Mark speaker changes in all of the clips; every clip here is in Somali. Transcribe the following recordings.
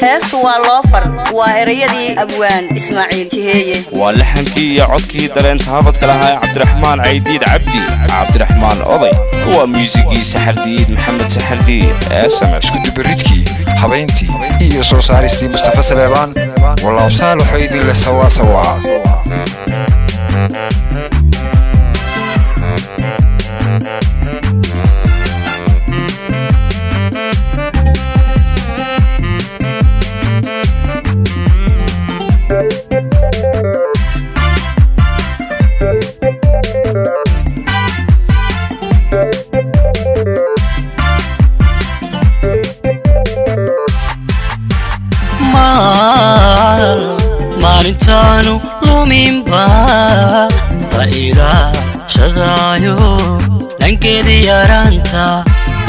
Speaker 1: هاس واللوفر وإريدي أبوان إسماعيل تهية
Speaker 2: ولحنكي يا عدكي درين تهابط كلها عبد الرحمن عيديد عبد الرحمن أضي هو ميوزيكي سحرديد محمد سحرديد SMS
Speaker 3: بريتكي حبينتي إيو سوساريستي مصطفى سليمان والله وصالو حيدي للسوا سوا
Speaker 4: maalintaanu luminba ra'yiga shadaayo dhankeedii yaraanta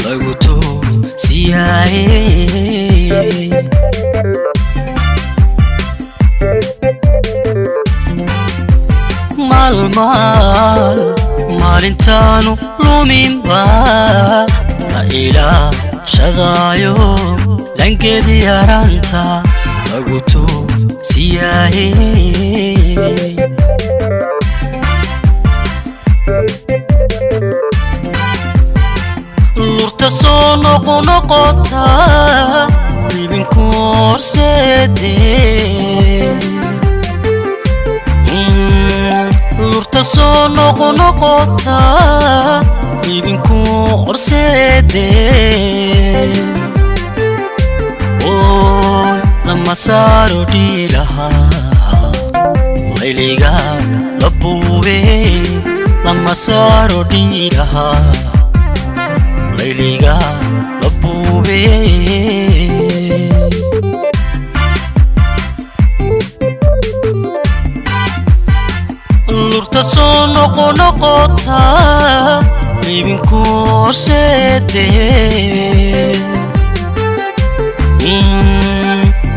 Speaker 4: lagu toosiyaaye maalintaanu luminba ra'yiga shadaayo dhankeedii yaraanta lagu toosiyaaye lurta soo noqonoqota ibinku horseede lurta soo noqonoqota ibinku horseede lama saaro dhiilaha layliga labuube lama saaro dhiilaha layliga labuube lurta soo noqonoqota ibinku horseede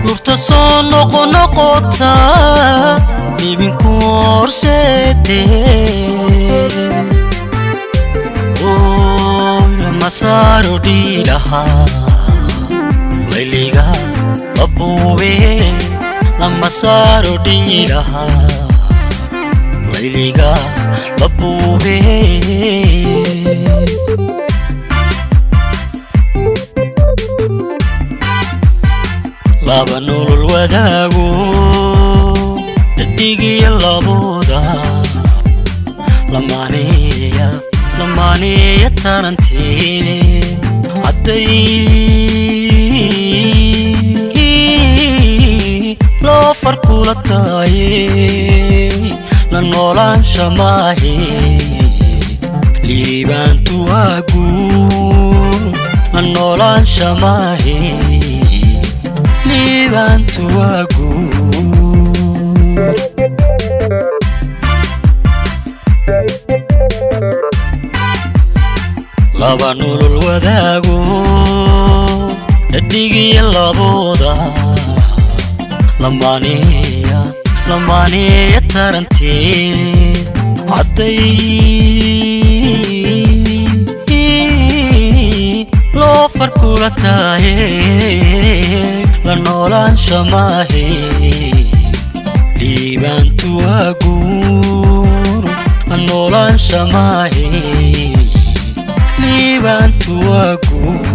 Speaker 4: lurta soo noqonoqota ibinku horseede lama saaro dhiilaha layliga labuube lama saaro dhiilaha layliga labuube laba nolol wadaago dhadigiya labooda lamaneeya tarantee hadday loo farkula taaye la noolaansha maahe liibaantu waa guur la noolaansha maahe liibaantu waa guur laba nolol wadaago dhadigiya labooda lamaneeya tarantee hadday loo farkula taaye la noolaansha maahe liibaantu waa guur la noolaansha maahe liibaantu waa guur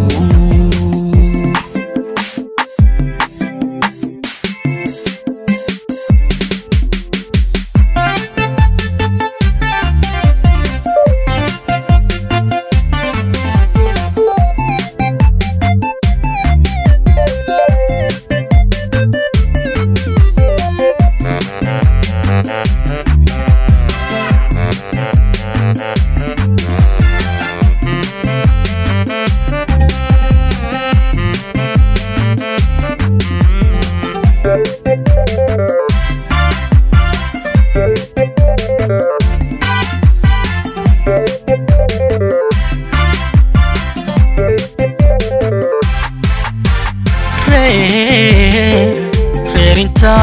Speaker 4: reerinta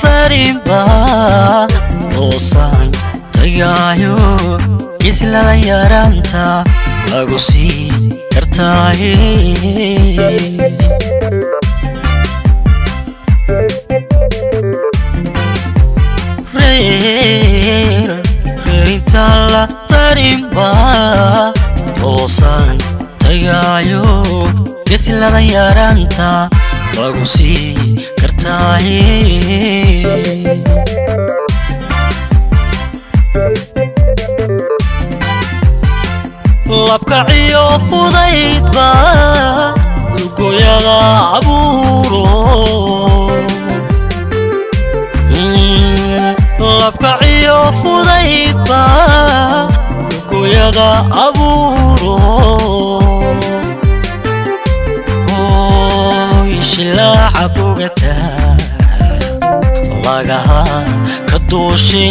Speaker 4: rarimba osan tagayo isla yaranta lagu sii kartaaye islada yaraanta lagu sii kartaaye labkaciyo fudaydba goyada abuuro labkaciyo fudaydba goyada abuuro shilaaca bogata lagaha ka duushe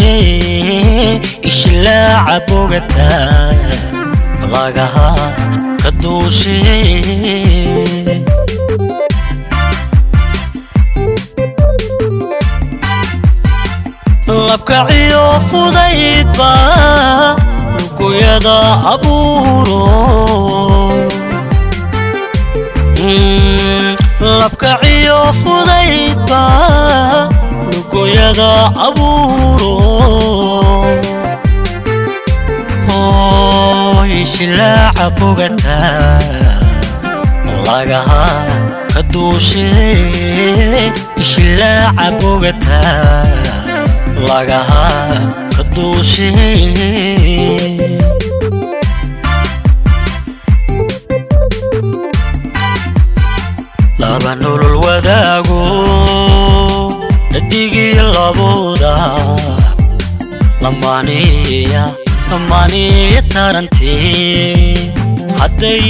Speaker 4: ishilaaca bogata lagaha ka duushe labkaciyo fudaydba goyada abuuro labkaciyo fudaydba goyada abuuro shilaaca bogata lagaha ka duushe shilaaca bogata lagaha ka duushe laba nolol wadaago dhadigii labooda lamaaniya tarantee hadday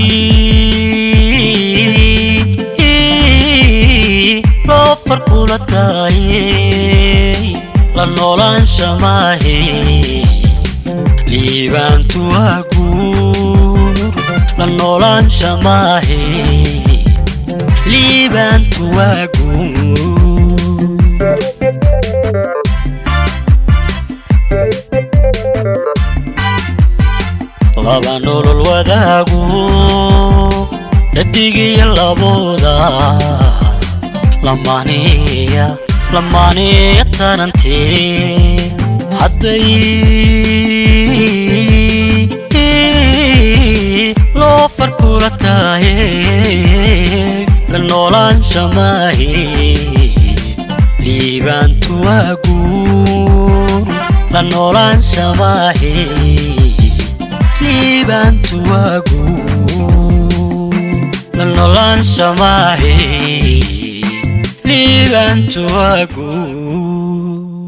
Speaker 4: loo farkula tahay la noolaansha maahe liibaantu waa guur la noolaansha maahe liibaantu waa guur laba nolol wadaago dhadigii labooda lamaaniya tarantee hadday loo farkula tahay la noolaansha maahe liibaantu waa guur la noolaansha maahe liibaantu waa guur la noolaansha maahe liibaantu waa guur